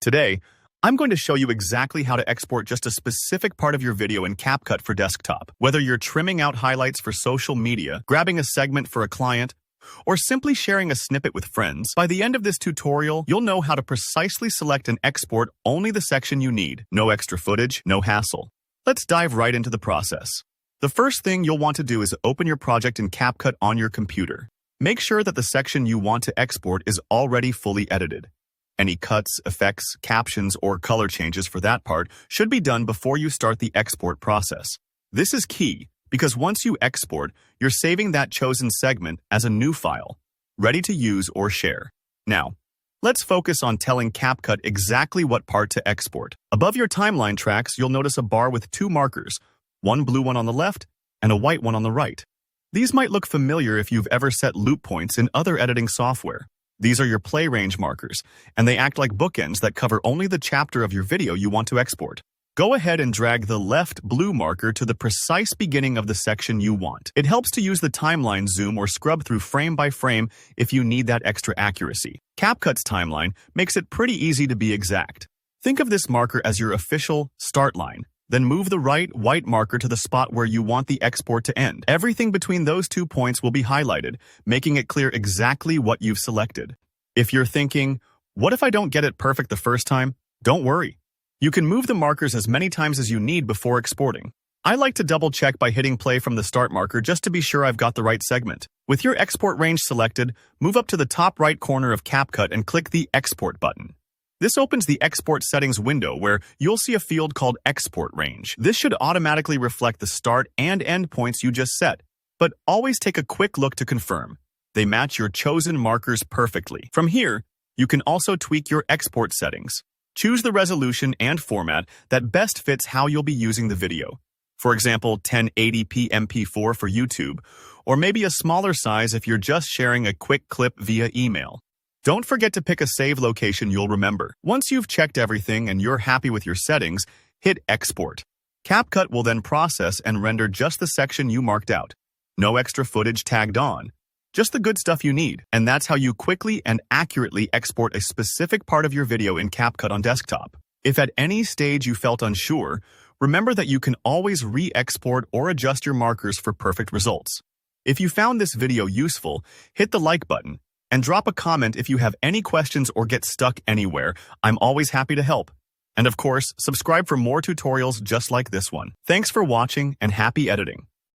Today, I'm going to show you exactly how to export just a specific part of your video in CapCut for desktop. Whether you're trimming out highlights for social media, grabbing a segment for a client, or simply sharing a snippet with friends, by the end of this tutorial, you'll know how to precisely select and export only the section you need. No extra footage, no hassle. Let's dive right into the process. The first thing you'll want to do is open your project in CapCut on your computer. Make sure that the section you want to export is already fully edited. Any cuts, effects, captions, or color changes for that part should be done before you start the export process. This is key because once you export, you're saving that chosen segment as a new file, ready to use or share. Now, let's focus on telling CapCut exactly what part to export. Above your timeline tracks, you'll notice a bar with two markers, one blue one on the left and a white one on the right. These might look familiar if you've ever set loop points in other editing software. These are your play range markers, and they act like bookends that cover only the chapter of your video you want to export. Go ahead and drag the left blue marker to the precise beginning of the section you want. It helps to use the timeline zoom or scrub through frame by frame if you need that extra accuracy. CapCut's timeline makes it pretty easy to be exact. Think of this marker as your official start line. Then move the right white marker to the spot where you want the export to end. Everything between those 2 points will be highlighted, making it clear exactly what you've selected. If you're thinking, what if I don't get it perfect the first time? Don't worry. You can move the markers as many times as you need before exporting. I like to double check by hitting play from the start marker just to be sure I've got the right segment. With your export range selected, move up to the top right corner of CapCut and click the Export button. This opens the Export Settings window where you'll see a field called Export Range. This should automatically reflect the start and end points you just set, but always take a quick look to confirm. They match your chosen markers perfectly. From here, you can also tweak your export settings. Choose the resolution and format that best fits how you'll be using the video. For example, 1080p MP4 for YouTube, or maybe a smaller size if you're just sharing a quick clip via email. Don't forget to pick a save location you'll remember. Once you've checked everything and you're happy with your settings, hit Export. CapCut will then process and render just the section you marked out. No extra footage tagged on, just the good stuff you need. And that's how you quickly and accurately export a specific part of your video in CapCut on desktop. If at any stage you felt unsure, remember that you can always re-export or adjust your markers for perfect results. If you found this video useful, hit the like button. And drop a comment if you have any questions or get stuck anywhere. I'm always happy to help. And of course, subscribe for more tutorials just like this one. Thanks for watching and happy editing.